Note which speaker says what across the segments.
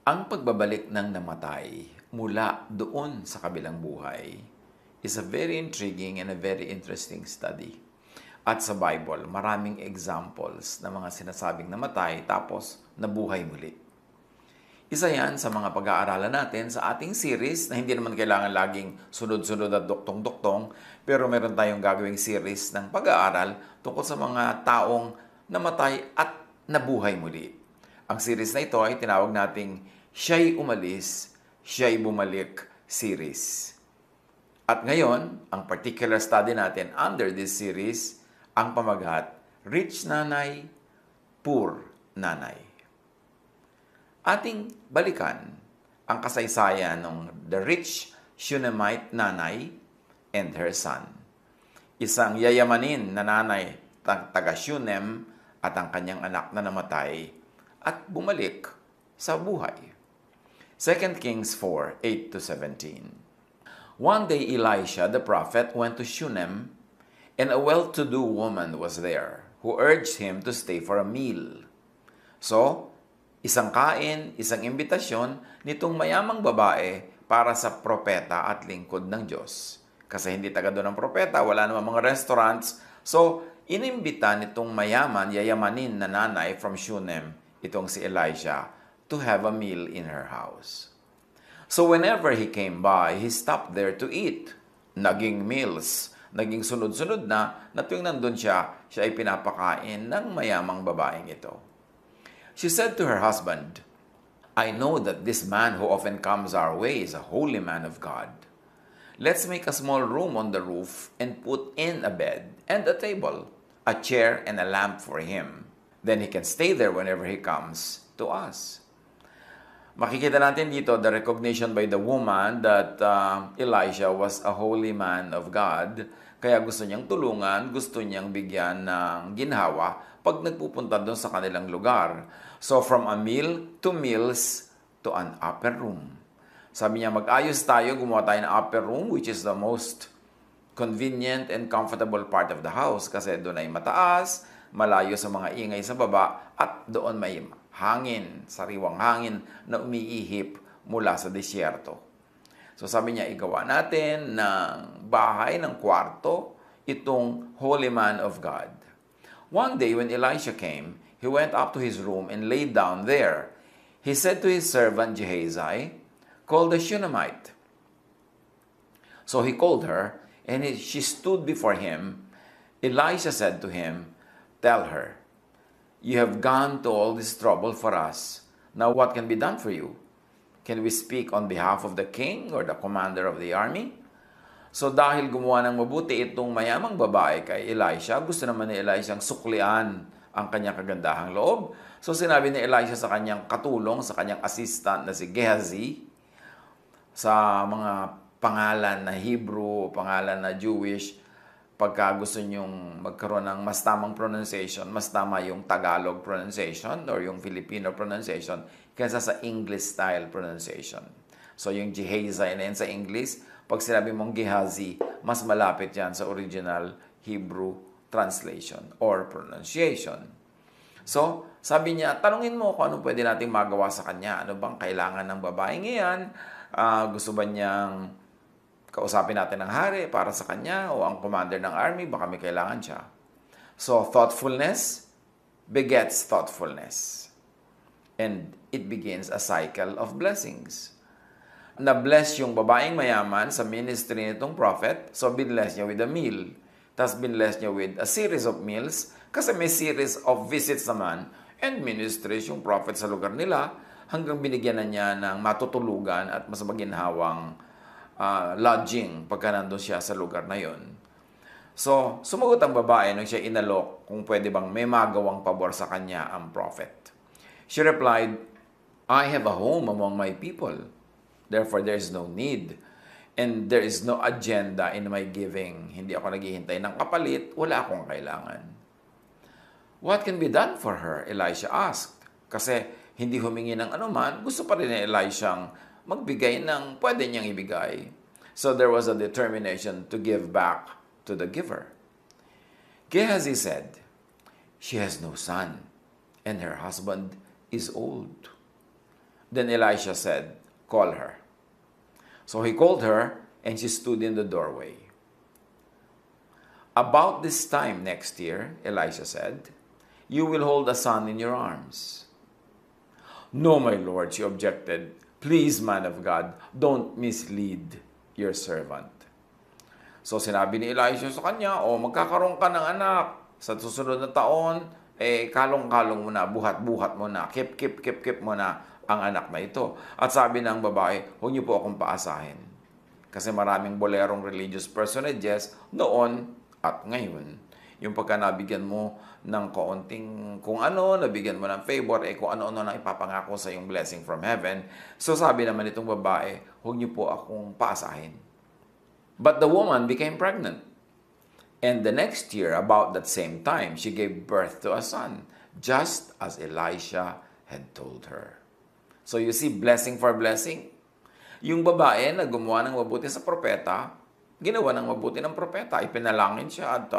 Speaker 1: Ang pagbabalik ng namatay mula doon sa kabilang buhay is a very intriguing and a very interesting study. At sa Bible, maraming examples ng mga sinasabing namatay tapos nabuhay muli. Isa yan sa mga pag-aaralan natin sa ating series na hindi naman kailangan laging sunod-sunod at duktong-duktong, pero meron tayong gagawing series ng pag-aaral tungkol sa mga taong namatay at nabuhay muli. Ang series na ito ay tinawag nating Siya'y Umalis, Siya'y Bumalik series. At ngayon, ang particular study natin under this series, ang pamagat, Rich Nanay, Poor Nanay. Ating balikan ang kasaysayan ng the rich Shunammite nanay and her son. Isang yayamanin na nanay taga Shunem at ang kanyang anak na namatay at bumalik sa buhay. 2 Kings 4, 8-17. One day Elisha the prophet went to Shunem, and a well-to-do woman was there, who urged him to stay for a meal. So, isang kain, isang imbitasyon nitong mayamang babae para sa propeta at lingkod ng Diyos. Kasi hindi taga doon ang propeta, wala namang mga restaurants. So, inimbita nitong yayamanin na nanay from Shunem, itong si Elisha, to have a meal in her house. So whenever he came by, he stopped there to eat. Naging meals, naging sunod-sunod na tuwing nandun siya ay pinapakain ng mayamang babaeng ito. She said to her husband, I know that this man who often comes our way is a holy man of God. Let's make a small room on the roof and put in a bed and a table, a chair and a lamp for him. Then he can stay there whenever he comes to us. Makikita natin dito the recognition by the woman that Elisha was a holy man of God. Kaya gusto niyang tulungan, gusto niyang bigyan ng ginhawa pag nagpupunta doon sa kanilang lugar. So from a meal to meals to an upper room. Sabi niya, mag-ayos tayo, gumawa tayo ng upper room, which is the most convenient and comfortable part of the house kasi doon ay mataas, malayo sa mga ingay sa baba, at doon may hangin, sariwang hangin na umiihip mula sa disyerto. So sabi niya, igawa natin ng bahay, ng kwarto, itong holy man of God. One day when Elisha came, he went up to his room and laid down there. He said to his servant Gehazi, call the Shunammite. So he called her, and she stood before him. Elisha said to him, tell her, you have gone to all this trouble for us. Now what can be done for you? Can we speak on behalf of the king or the commander of the army? So dahil gumawa ng mabuti itong mayamang babae kay Elisha, gusto naman ni Elisha ang suklian ang kanyang kagandahang loob. So sinabi ni Elisha sa kanyang katulong, sa kanyang assistant na si Gehazi, sa mga pangalan na Hebrew, pangalan na Jewish, pagka gusto nyong magkaroon ng mas tamang pronunciation, mas tama yung Tagalog pronunciation or yung Filipino pronunciation kaysa sa English-style pronunciation. So yung Gehazi na yan sa English, pag sinabi mong Gehazi, mas malapit yan sa original Hebrew translation or pronunciation. So, sabi niya, tanungin mo kung ano pwede nating magawa sa kanya. Ano bang kailangan ng babaeng iyan? Gusto ba niyang kausapin natin ng hari para sa kanya o ang commander ng army, baka may kailangan siya. So, thoughtfulness begets thoughtfulness. And it begins a cycle of blessings. Na-bless yung babaeng mayaman sa ministry nitong prophet, so binless niya with a meal. Tapos binless niya with a series of meals, kasi may series of visits naman and ministries yung prophet sa lugar nila, hanggang binigyan na niya ng matutulugan at mas maginhawang lodging pagka nandun siya sa lugar na yon. So, sumagot ang babae nung siya inalok kung pwede bang may magawang pabor sa kanya ang prophet. She replied, I have a home among my people. Therefore, there is no need. And there is no agenda in my giving. Hindi ako naghihintay ng kapalit. Wala akong kailangan. What can be done for her? Elisha asked. Kasi hindi humingi ng anuman, gusto pa rin ni Elisha magbigay ng pwede niyang ibigay. So there was a determination to give back to the giver. Gehazi said, she has no son, and her husband is old. Then Elisha said, "Call her." So he called her, and she stood in the doorway. "About this time next year," Elisha said, "you will hold a son in your arms." "No, my lord," she objected. "Please, man of God, don't mislead your servant." So sinabi ni Elisha sa kanya, magkakaroon ka ng anak sa susunod na taon, kalong-kalong mo na, buhat-buhat mo na, kip mo na ang anak na ito. At sabi ng babae, "Huwag niyo po akong paasahin." Kasi maraming bolerong religious personages noon at ngayon. Yung pagka nabigyan mo ng kaunting kung ano, nabigyan mo ng favor, kung ano-ano na ipapangako sa yung blessing from heaven. So sabi naman itong babae, "Huwag niyo po akong paasahin." But the woman became pregnant. And the next year, about that same time, she gave birth to a son, just as Elisha had told her. So you see, blessing for blessing. Yung babae na gumawa ng mabuti sa propeta, ginawa ng mabuti ng propeta. Ipinalangin siya at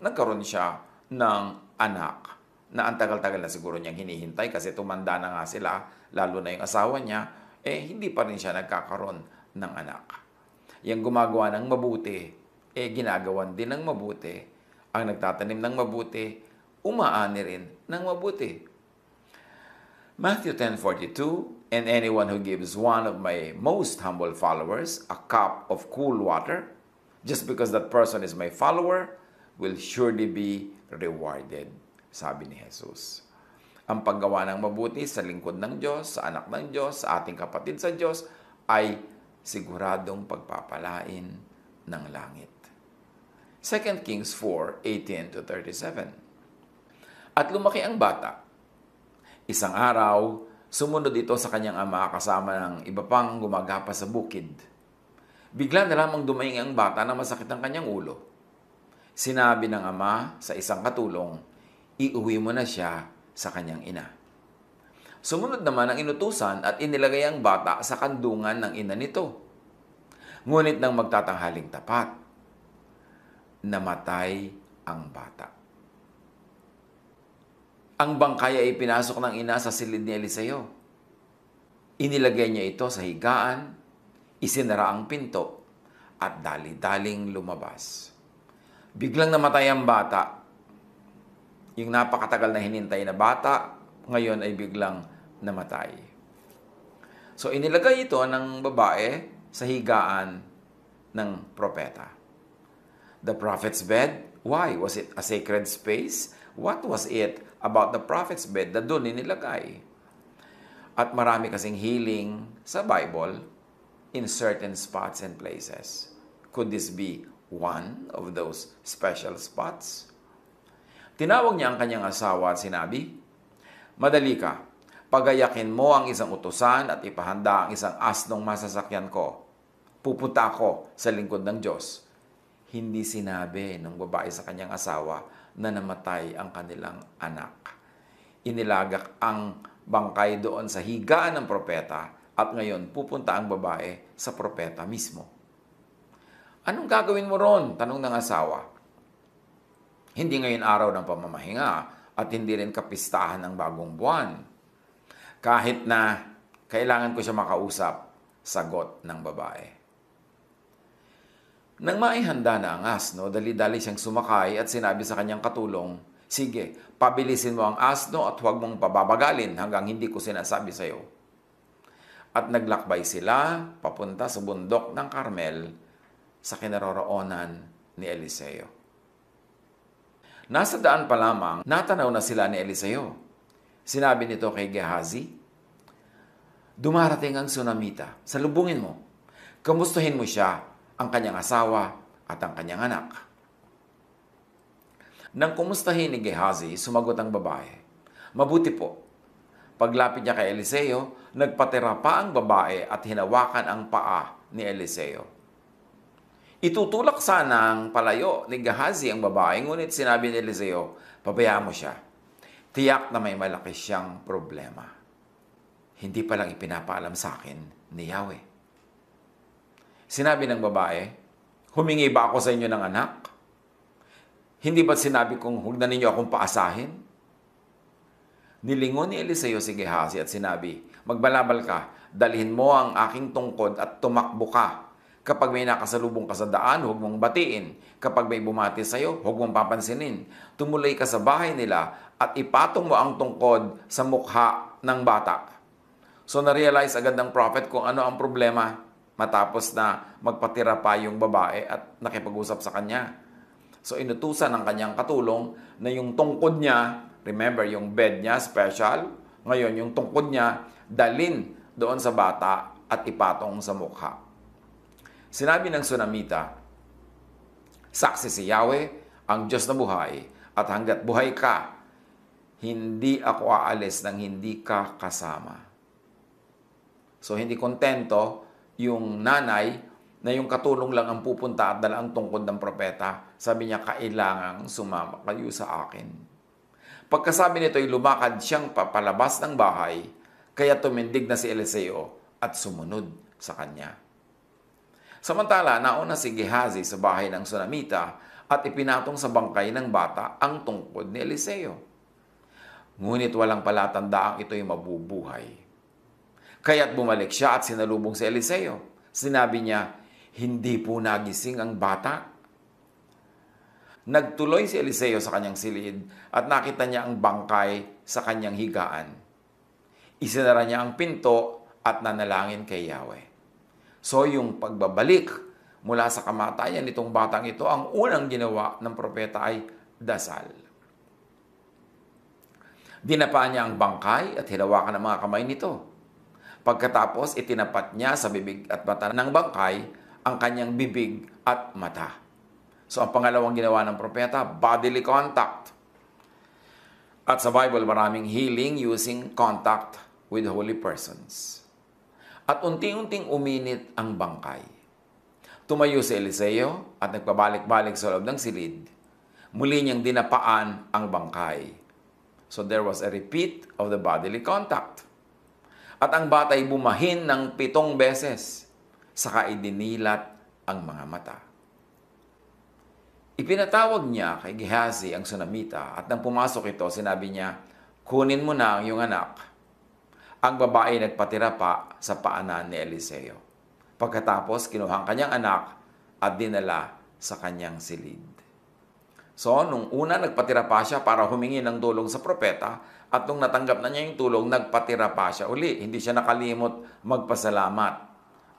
Speaker 1: nagkaroon siya ng anak na ang tagal-tagal na siguro niyang hinihintay kasi tumanda na nga sila, lalo na yung asawa niya, hindi pa rin siya nagkakaroon ng anak. Yung gumagawa ng mabuti, ginagawan din ng mabuti. Ang nagtatanim ng mabuti, umaani rin ng mabuti. Matthew 10:42, "And anyone who gives one of my most humble followers a cup of cool water, just because that person is my follower, will surely be rewarded." Sabi ni Jesus. Ang paggawa ng mabuti sa lingkod ng Diyos, sa anak ng Diyos, sa ating kapatid sa Diyos, ay siguradong pagpapalain ng langit. 2 Kings 4:18-37. "At lumaki ang bata. Isang araw, sumunod ito sa kanyang ama kasama ng iba pang gumagapa sa bukid. Bigla na lamang dumaing ang bata na masakit ang kanyang ulo. Sinabi ng ama sa isang katulong, 'Iuwi mo na siya sa kanyang ina.' Sumunod naman ang inutusan at inilagay ang bata sa kandungan ng ina nito. Ngunit nang magtatanghaling tapat, namatay ang bata. Ang bangkay ay pinasok ng ina sa silid ni Eliseo. Inilagay niya ito sa higaan, isinara ang pinto, at dali-daling lumabas. Biglang namatay ang bata. Yung napakatagal na hinintay na bata, ngayon ay biglang namatay. So inilagay ito ng babae sa higaan ng propeta. The prophet's bed, why? Was it a sacred space? What was it about the prophet's bed na doon inilagay? At marami kasing healing sa Bible in certain spots and places. Could this be one of those special spots? Tinawag niya ang kanyang asawa at sinabi, "Madali ka, pagayakin mo ang isang utusan at ipahanda ang isang asnong masasakyan ko. Pupunta ako sa lingkod ng Diyos." Hindi sinabi ng babae sa kanyang asawa na namatay ang kanilang anak. Inilagak ang bangkay doon sa higaan ng propeta at ngayon pupunta ang babae sa propeta mismo. "Anong gagawin mo ron?" tanong ng asawa. "Hindi ngayon araw ng pamamahinga at hindi rin kapistahan ng bagong buwan. Kahit na kailangan ko siya makausap," sagot ng babae. Nang maihanda na ang asno, dali-dali siyang sumakay at sinabi sa kanyang katulong, "Sige, pabilisin mo ang asno at huwag mong pababagalin hanggang hindi ko sinasabi sa iyo." At naglakbay sila papunta sa bundok ng Carmel sa kinaroroonan ni Eliseo. Nasa daan pa lamang, natanaw na sila ni Eliseo. Sinabi nito kay Gehazi, "Dumarating ang Sunamita, salubungin mo. Kamustahin mo siya, ang kanyang asawa at ang kanyang anak." Nang kumustahin ni Gehazi, sumagot ang babae, "Mabuti po." Paglapit niya kay Eliseo, nagpatira pa ang babae at hinawakan ang paa ni Eliseo. Itutulak sana ang palayo ni Gehazi ang babae, ngunit sinabi ni Eliseo, "Pabayaan mo siya. Tiyak na may malaki siyang problema. Hindi pa lang ipinapaalam sa akin ni Yahweh." Sinabi ng babae, "Humingi ba ako sa inyo ng anak? Hindi ba sinabi kong huwag na ninyo akong paasahin?" Nilingon ni Eliseo si Gehazi at sinabi, Magbalabal ka, dalhin mo ang aking tungkod at tumakbo ka. Kapag may nakasalubong ka sa daan, huwag mong batiin. Kapag may bumati sa iyo, huwag mong papansinin. Tumuloy ka sa bahay nila at ipatong mo ang tungkod sa mukha ng bata. So na-realize agad ng prophet kung ano ang problema matapos na magpatira pa yung babae at nakipag-usap sa kanya. So inutusan ng kanyang katulong na yung tungkod niya, remember yung bed niya special, ngayon yung tungkod niya dalin doon sa bata at ipatong sa mukha. Sinabi ng Sunamita, saksi si Yahweh, ang Diyos na buhay, at hanggat buhay ka, hindi ako aalis nang hindi ka kasama. So hindi kontento yung nanay na yung katulong lang ang pupunta at dala ang tungkod ng propeta. Sabi niya, kailangang sumama kayo sa akin. Pagkasabi nito ay lumakad siyang papalabas ng bahay, kaya tumindig na si Eliseo at sumunod sa kanya. Samantala, nauna si Gehazi sa bahay ng Sunamita at ipinatong sa bangkay ng bata ang tungkod ni Eliseo. Ngunit walang palatandaang ito'y mabubuhay. Kaya't bumalik siya at sinalubong si Eliseo. Sinabi niya, hindi po nagising ang bata. Nagtuloy si Eliseo sa kanyang silid at nakita niya ang bangkay sa kanyang higaan. Isinara niya ang pinto at nanalangin kay Yahweh. So yung pagbabalik mula sa kamatayan nitong batang ito, ang unang ginawa ng propeta ay dasal. Dinapaan niya ang bangkay at hinawakan ang mga kamay nito. Pagkatapos, itinapat niya sa bibig at mata ng bangkay ang kanyang bibig at mata. So ang pangalawang ginawa ng propeta, bodily contact. At sa Bible, maraming healing using contact with holy persons. At unti-unting uminit ang bangkay. Tumayo si Eliseo at nagpabalik-balik sa loob ng silid. Muli niyang dinapaan ang bangkay. So there was a repeat of the bodily contact. At ang batay bumahin ng 7 beses, saka idinilat ang mga mata. Ipinatawag niya kay Gehazi ang Sunamita at nang pumasok ito, sinabi niya, kunin mo na ang iyong anak. Ang babae nagpatira pa sa paanan ni Eliseo. Pagkatapos, kinuha ang kanyang anak at dinala sa kanyang silid. So, nung una, nagpatira pa siya para humingi ng tulong sa propeta at nung natanggap na niya yung tulong, nagpatira pa siya uli. Hindi siya nakalimot magpasalamat.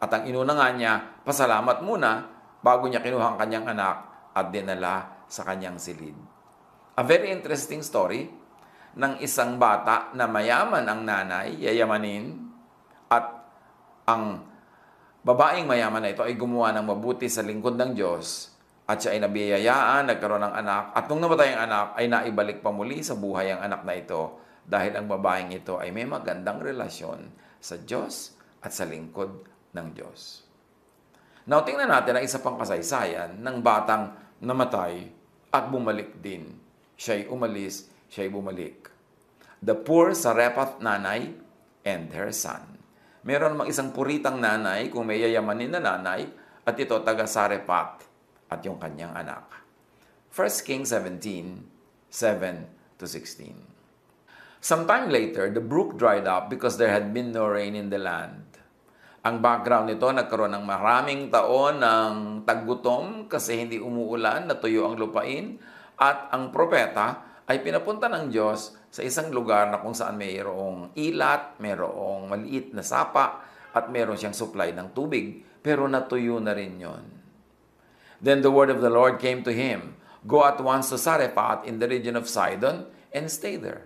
Speaker 1: At ang inuna nga niya, pasalamat muna bago niya kinuha ang kanyang anak at dinala sa kanyang silid. A very interesting story ng isang bata na mayaman ang nanay, yayamanin, at ang babaeng mayaman na ito ay gumawa ng mabuti sa lingkod ng Diyos at siya ay nabiyayaan, nagkaroon ng anak, at nung namatay ang anak ay naibalik pa muli sa buhay ang anak na ito dahil ang babaeng ito ay may magandang relasyon sa Diyos at sa lingkod ng Diyos. Now, tingnan natin ang isa pang kasaysayan ng batang namatay at bumalik din. Siya'y umalis, siya'y bumalik. The poor Sarephath nanay and her son. Meron namang isang puritang nanay, kung may yayamanin na nanay, at ito taga Sarephath at yung kanyang anak. 1 Kings 17, 7-16. Sometime later, the brook dried up because there had been no rain in the land. Ang background nito, nagkaroon ng maraming taon ng taggutom kasi hindi umuulan, natuyo ang lupain, at ang propeta ay pinapunta ng Diyos sa isang lugar na kung saan mayroong ilat, mayroong maliit na sapa, at mayroon siyang supply ng tubig. Pero natuyo na rin yon. Then the word of the Lord came to him, go at once to Sarephath in the region of Sidon and stay there.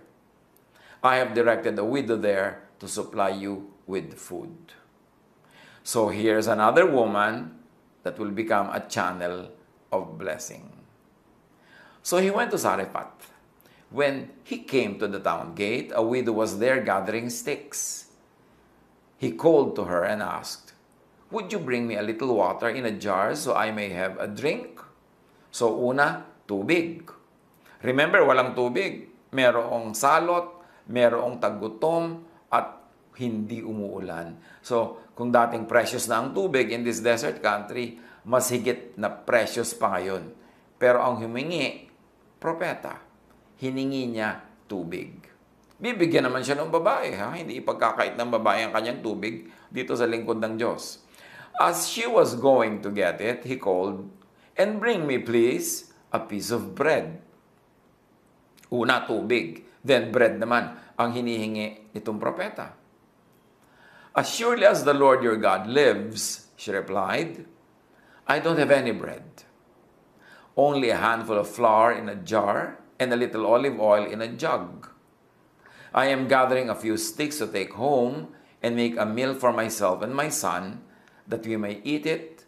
Speaker 1: I have directed a widow there to supply you with food. So here's another woman that will become a channel of blessing. So he went to Sarephath. When he came to the town gate, a widow was there gathering sticks. He called to her and asked, would you bring me a little water in a jar so I may have a drink? So una, tubig. Remember, walang tubig. Merong salot, merong taggutom, at hindi umuulan. So, kung dating precious na ang tubig in this desert country, mas higit na precious pa ngayon. Pero ang humingi, propeta, hiningi niya tubig. Bibigyan naman siya ng babae, ha? Hindi ipagkakait ng babae ang kanyang tubig dito sa lingkod ng Diyos. As she was going to get it, he called, "And bring me, please, a piece of bread." Una, tubig. Then, bread naman ang hinihingi nitong propeta. "As surely as the Lord your God lives," she replied, "I don't have any bread. Only a handful of flour in a jar and a little olive oil in a jug. I am gathering a few sticks to take home and make a meal for myself and my son, that we may eat it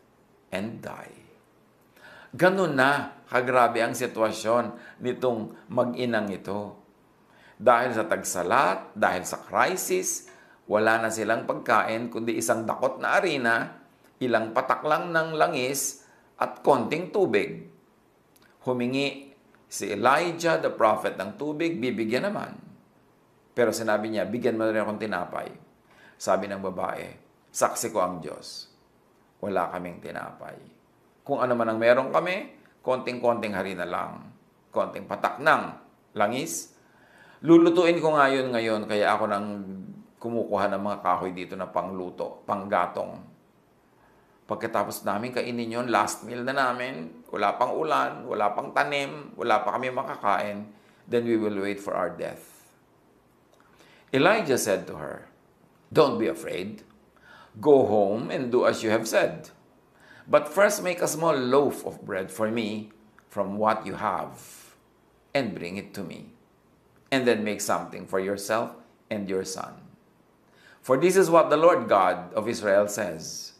Speaker 1: and die." Ganun na kagrabe ang sitwasyon nitong mag-inang ito. Dahil sa tagsalat, dahil sa crisis, wala na silang pagkain kundi isang dakot na arena, ilang patak lang ng langis at konting tubig. Humingi si Elijah, the prophet, ng tubig, bibigyan naman. Pero sinabi niya, "Bigyan mo rin akong tinapay." Sabi ng babae, "Saksi ko ang Diyos, wala kaming tinapay. Kung ano man ang meron kami, konting-konting harina lang, konting patak ng langis. Lulutuin ko ngayon, kaya ako nang kumukuha ng mga kahoy dito na pangluto, panggatong. Pagkatapos namin kainin yon, last meal na namin, wala pang ulan, wala pang tanim, wala pa kami makakain, then we will wait for our death." Elijah said to her, "Don't be afraid. Go home and do as you have said. But first make a small loaf of bread for me from what you have, and bring it to me. And then make something for yourself and your son. For this is what the Lord God of Israel says,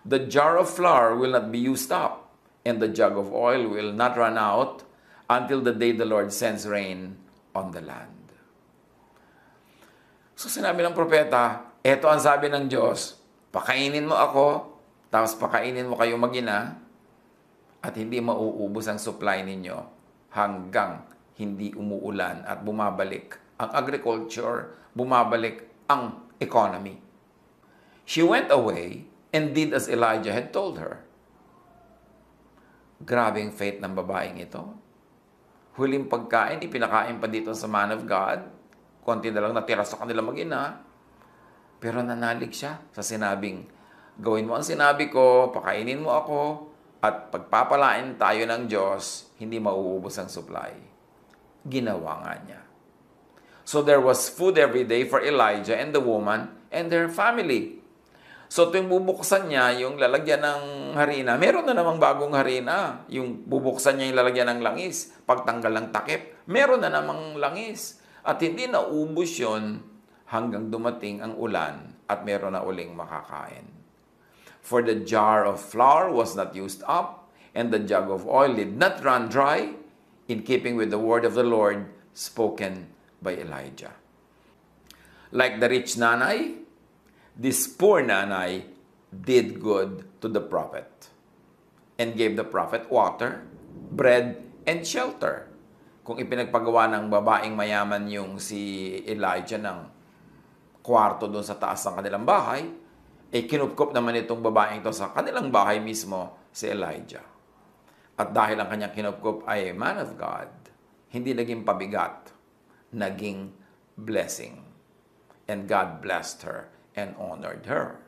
Speaker 1: the jar of flour will not be used up, and the jug of oil will not run out until the day the Lord sends rain on the land." So sinabi ng propeta, eto ang sabi ng Diyos, pakainin mo ako, tapos pakainin mo kayo mag-ina, at hindi mauubos ang supply ninyo hanggang hindi umuulan at bumabalik ang agriculture, bumabalik ang economy. She went away and did as Elijah had told her. Grabing faith ng babaeng ito. Huling pagkain, ipinakain pa dito sa man of God. Konti na lang natira sa kanila mag-ina. Pero nanalig siya sa sinabing, "Gawin mo ang sinabi ko, pakainin mo ako, at pagpapalain tayo ng Diyos, hindi mauubos ang supply." Ginawa nga niya. So there was food every day for Elijah and the woman and their family. So tuwing bubuksan niya yung lalagyan ng harina, meron na namang bagong harina. Yung bubuksan niya yung lalagyan ng langis, pagtanggal ng takip, meron na namang langis. At hindi naubos yun hanggang dumating ang ulan at meron na uling makakain. For the jar of flour was not used up, and the jug of oil did not run dry, in keeping with the word of the Lord spoken by Elijah. Like the rich nanay, this poor nanay did good to the prophet and gave the prophet water, bread, and shelter. Kung ipinagpagawa ng babaeng mayaman yung si Elijah ng kwarto doon sa taas ng kanilang bahay, kinupkop naman itong babaeng ito sa kanilang bahay mismo si Elijah. At dahil ang kanyang kinupkop ay man of God, hindi naging pabigat, naging blessing. And God blessed her and honored her.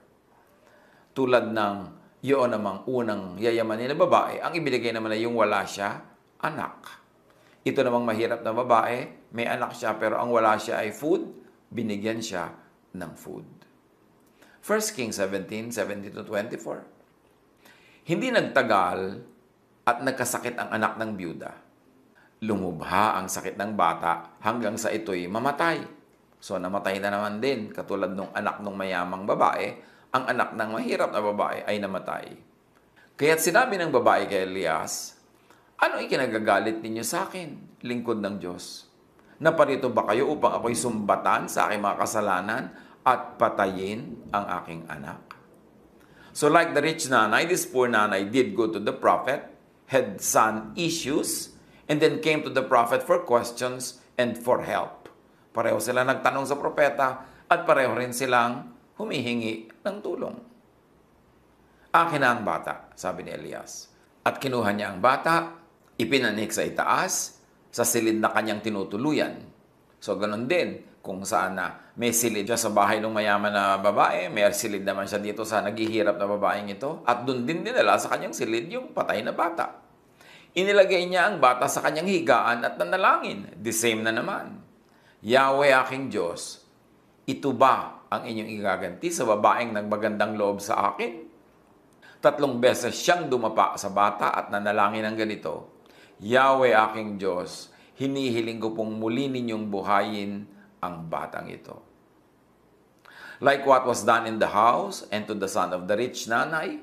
Speaker 1: Tulad ng yun namang unang yayamanin na babae, ang ibinigay naman ay yung wala siya, anak. Ito namang mahirap na babae, may anak siya pero ang wala siya ay food, binigyan siya ng food. 1 Kings 17:17-24. Hindi nagtagal at nagkasakit ang anak ng byuda. Lumubha ang sakit ng bata hanggang sa ito'y mamatay. So namatay na naman din, katulad ng anak ng mayamang babae, ang anak ng mahirap na babae ay namatay. Kaya't sinabi ng babae kay Elias, "Ano ikinagagalit ninyo sa akin, lingkod ng Diyos? Naparito ba kayo upang ako'y sumbatan sa aking mga kasalanan at patayin ang aking anak?" So like the rich nanay, this poor nanay did go to the prophet, had son issues, and then came to the prophet for questions and for help. Pareho sila nagtanong sa propeta at pareho rin silang humihingi ng tulong. "Akin na ang bata," sabi ni Elias. At kinuha niya ang bata, ipinanik sa itaas, sa silid na kanyang tinutuluyan. So ganun din, kung saan na may silid siya sa bahay ng mayaman na babae, may silid naman siya dito sa naghihirap na babaeng ito, at doon din dinala sa kanyang silid yung patay na bata. Inilagay niya ang bata sa kanyang higaan at nanalangin. The same na naman. Yahweh aking Diyos, ito ba ang inyong igaganti sa babaeng nagmagandang loob sa akin? 3 beses siyang dumapa sa bata at nanalangin ng ganito, Yahweh aking Diyos, hinihiling ko pong muli ninyong buhayin ang batang ito. Like what was done in the house and to the son of the rich nanay,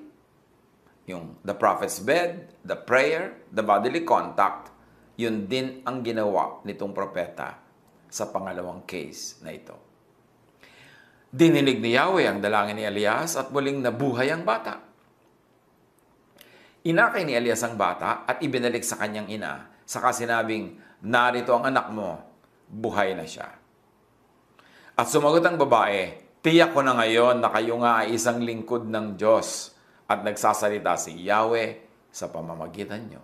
Speaker 1: yung the prophet's bed, the prayer, the bodily contact, yun din ang ginawa nitong propeta sa pangalawang case na ito. Dininig ni Yahweh ang dalangin ni Elias at muling nabuhay ang bata. Inakay ni Elias ang bata at ibinalik sa kanyang ina, saka sinabing, narito ang anak mo, buhay na siya. At sumagot ang babae, tiyak ko na ngayon na kayo nga ay isang lingkod ng Diyos at nagsasalita si Yahweh sa pamamagitan nyo.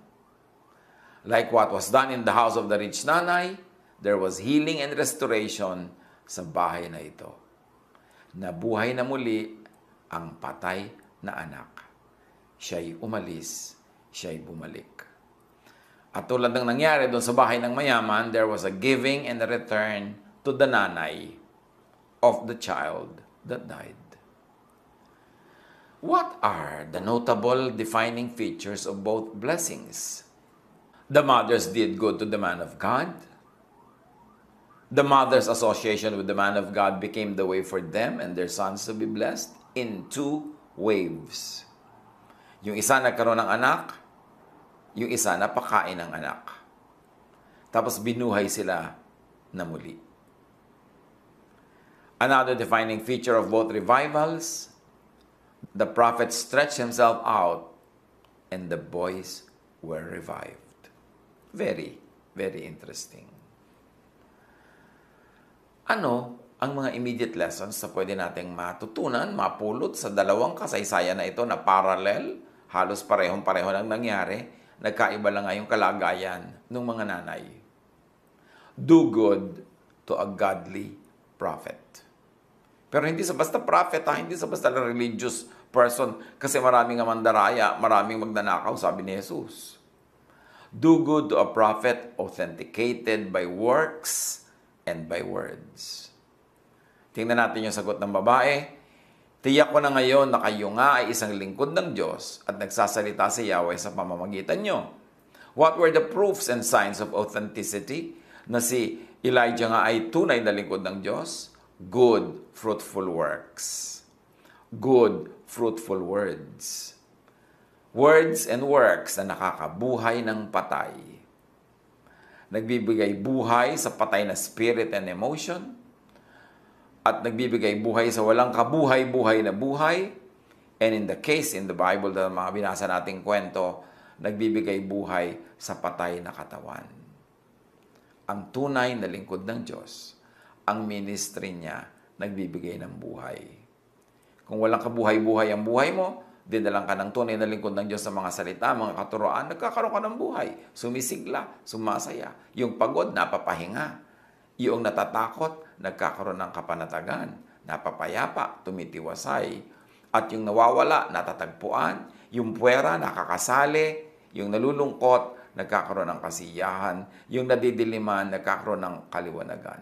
Speaker 1: Like what was done in the house of the rich nanay, there was healing and restoration sa bahay na ito. Nabuhay na muli ang patay na anak. Siya'y umalis, siya'y bumalik. At tulad ng nangyari doon sa bahay ng mayaman, there was a giving and a return to the nanay of the child that died. What are the notable defining features of both blessings? The mothers did good to the man of God. The mother's association with the man of God became the way for them and their sons to be blessed in 2 waves. Yung isa nagkaroon ng anak, yung isa napakain ng anak. Tapos binuhay sila na muli. Another defining feature of both revivals, the prophet stretched himself out and the boys were revived. Very, very interesting. Ano ang mga immediate lessons na pwede nating matutunan, mapulot sa dalawang kasaysayan na ito na parallel, halos parehong-pareho lang nangyari, nagkaiba lang nga yung kalagayan ng mga nanay. Do good to a godly prophet. Pero hindi sa basta prophet, hindi sa basta religious person, kasi maraming mandaraya, maraming magnanakaw, sabi ni Jesus. Do good to a prophet authenticated by works and by words. Tingnan natin yung sagot ng babae. Tiyak ko na ngayon na kayo nga ay isang lingkod ng Diyos at nagsasalita si Yahweh sa pamamagitan nyo. What were the proofs and signs of authenticity na si Elijah nga ay tunay na lingkod ng Diyos? Good, fruitful works. Good, fruitful words. Words and works na nakakabuhay ng patay. Nagbibigay buhay sa patay na spirit and emotion. At nagbibigay buhay sa walang kabuhay-buhay na buhay. And in the case in the Bible, na mga binasa nating kwento, nagbibigay buhay sa patay na katawan. Ang tunay na lingkod ng Diyos, ang ministry niya, nagbibigay ng buhay. Kung walang kabuhay-buhay ang buhay mo, dinalang ka ng tunay na lingkod ng Diyos sa mga salita, mga katuroan, nagkakaroon ka ng buhay. Sumisigla, sumasaya. Yung pagod, napapahinga. Yung natatakot, nagkakaroon ng kapanatagan. Napapayapa, tumitiwasay. At yung nawawala, natatagpuan. Yung puwera, nakakasali. Yung nalulungkot, nagkakaroon ng kasiyahan. Yung nadidiliman, nagkakaroon ng kaliwanagan.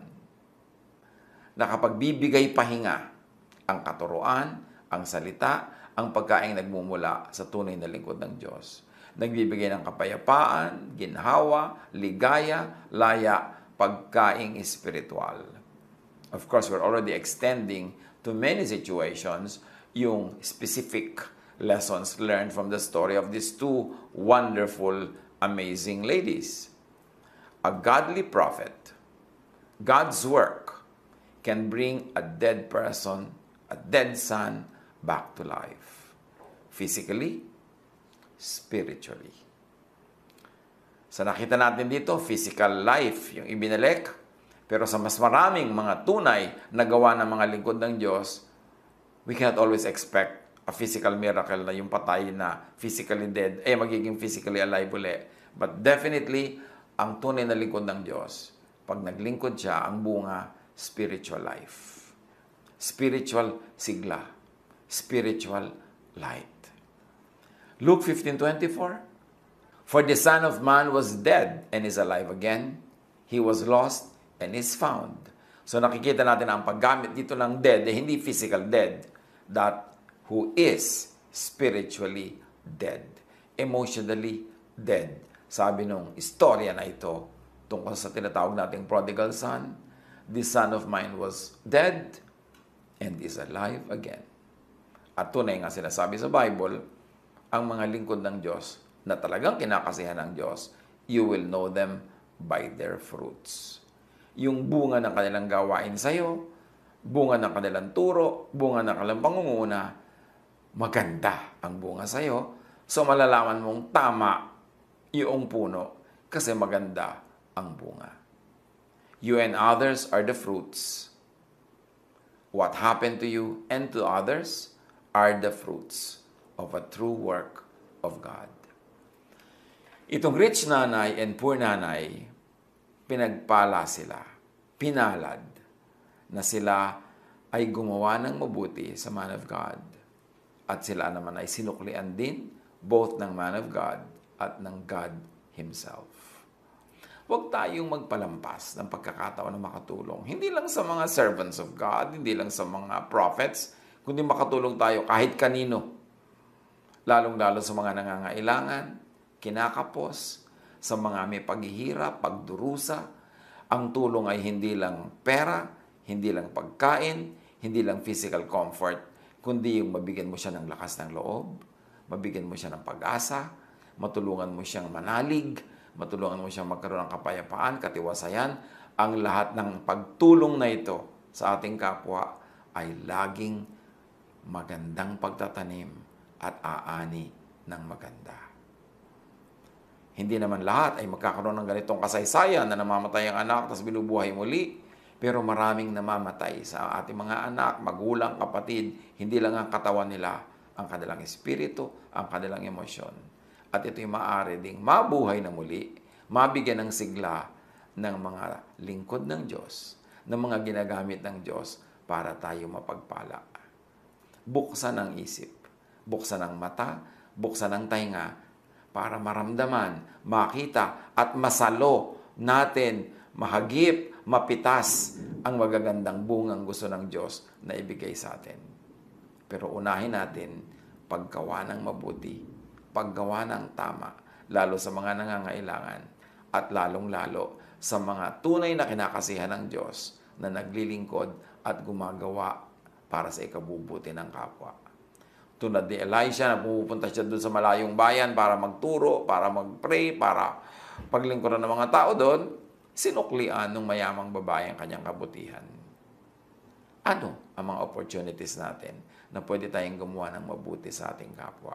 Speaker 1: Nakapagbibigay pahinga ang katuroan, ang salita, ang pagkaing nagmumula sa tunay na lingkod ng Diyos. Nagbibigay ng kapayapaan, ginhawa, ligaya, laya, pagkaing espiritual. Of course, we're already extending to many situations yung specific lessons learned from the story of these 2 wonderful, amazing ladies. A godly prophet, God's work, can bring a dead person, a dead son, back to life. Physically, spiritually. Sa nakita natin dito, physical life yung ibinalik. Pero sa mas maraming mga tunay na gawa ng mga lingkod ng Diyos, we cannot always expect a physical miracle na yung patay na physically dead, magiging physically alive uli. But definitely, ang tunay na lingkod ng Diyos, pag naglingkod siya, ang bunga, spiritual life. Spiritual sigla. Spiritual light. Luke 15:24. For the Son of Man was dead and is alive again. He was lost and is found. So nakikita natin ang paggamit dito ng dead, hindi physical dead, that who is spiritually dead, emotionally dead. Sabi nung istorya na ito tungkol sa tinatawag nating prodigal son, this son of mine was dead and is alive again. At tunay nga sinasabi sa Bible, ang mga lingkod ng Diyos na talagang kinakasihan ng Diyos, you will know them by their fruits. Yung bunga ng kanilang gawain sa iyo, bunga ng kanilang turo, bunga ng kanilang pangunguna, maganda ang bunga sa iyo. So malalaman mong tama yung puno kasi maganda ang bunga. You and others are the fruits. What happened to you and to others are the fruits of a true work of God. Itong rich nanay and poor nanay, pinagpala sila, pinalad, na sila ay gumawa ng mabuti sa man of God. At sila naman ay sinuklian din, both ng man of God at ng God Himself. Huwag tayong magpalampas ng pagkakataon na makatulong. Hindi lang sa mga servants of God, hindi lang sa mga prophets, kundi makatulong tayo kahit kanino. Lalong-lalo sa mga nangangailangan, kinakapos, sa mga may paghihirap, pagdurusa. Ang tulong ay hindi lang pera, hindi lang pagkain, hindi lang physical comfort, kundi yung mabigyan mo siya ng lakas ng loob, mabigyan mo siya ng pag-asa, matulungan mo siyang manalig, matulungan mo siyang magkaroon ng kapayapaan, katiwasayan. Ang lahat ng pagtulong na ito sa ating kapwa ay laging magandang pagtatanim at aani ng maganda. Hindi naman lahat ay magkakaroon ng ganitong kasaysayan na namamatay ang anak tapos binubuhay muli. Pero maraming namamatay sa ating mga anak, magulang, kapatid. Hindi lang ang katawan nila, ang kanilang espiritu, ang kanilang emosyon. At ito'y maaari ding mabuhay na muli, mabigyan ng sigla ng mga lingkod ng Diyos, ng mga ginagamit ng Diyos para tayo mapagpala. Buksan ang isip, buksan ang mata, buksan ang tainga, para maramdaman, makita, at masalo natin, mahagip, mapitas ang magagandang bungang gusto ng Diyos na ibigay sa atin. Pero unahin natin paggawa ng mabuti, paggawa ng tama, lalo sa mga nangangailangan, at lalong-lalo sa mga tunay na kinakasihan ng Diyos na naglilingkod at gumagawa para sa ikabubuti ng kapwa. Tulad ni Elisha na pupunta siya doon sa malayong bayan para magturo, para mag-pray, para paglingkuran ng mga tao doon, sinuklian ng mayamang babae ang kanyang kabutihan. Ano ang mga opportunities natin na pwede tayong gumawa ng mabuti sa ating kapwa?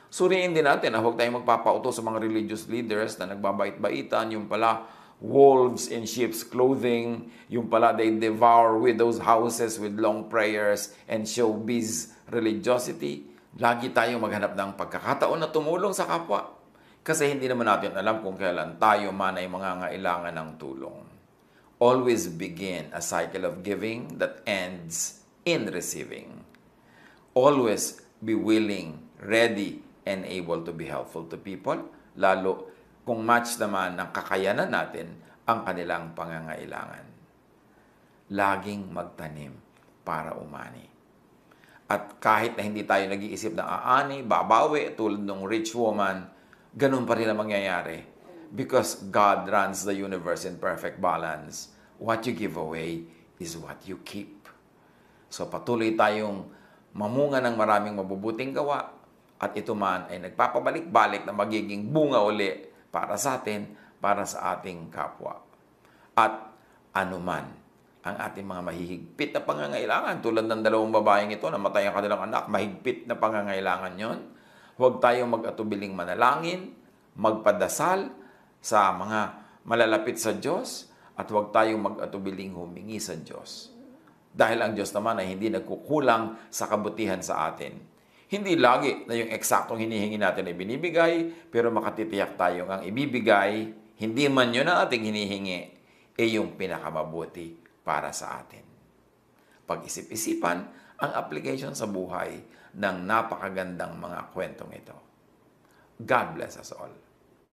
Speaker 1: Suriin din natin na huwag tayong magpapauto sa mga religious leaders na nagbabait-baitan, yung pala wolves in sheep's clothing, yung pala they devour widows' houses with long prayers and showbiz religiosity. Lagi tayong maghanap ng pagkakataon na tumulong sa kapwa. Kasi hindi naman natin alam kung kailan tayo man ay mangangailangan ng tulong. Always begin a cycle of giving that ends in receiving. Always be willing, ready, and able to be helpful to people, lalo kung match naman ng kakayanan natin ang kanilang pangangailangan. Laging magtanim para umani. At kahit na hindi tayo nag-iisip na aani, babawi, tulad ng rich woman, ganun pa rin ang mangyayari. Because God runs the universe in perfect balance. What you give away is what you keep. So patuloy tayong mamunga ng maraming mabubuting gawa at ito man ay nagpapabalik-balik na magiging bunga uli para sa atin, para sa ating kapwa. At anuman ang ating mga mahihigpit na pangangailangan, tulad ng dalawang babaeng ito, namatay ang kanilang anak, mahigpit na pangangailangan yon. Huwag tayong mag-atubiling manalangin, magpadasal sa mga malalapit sa Diyos, at huwag tayong mag-atubiling humingi sa Diyos. Dahil ang Diyos naman ay hindi nagkukulang sa kabutihan sa atin. Hindi lagi na yung eksaktong hinihingi natin ay binibigay, pero makatitiyak tayong ang ibibigay, hindi man yun ang ating hinihingi, yung pinakamabuti para sa atin. Pag-isip-isipan ang application sa buhay ng napakagandang mga kwentong ito. God bless us all.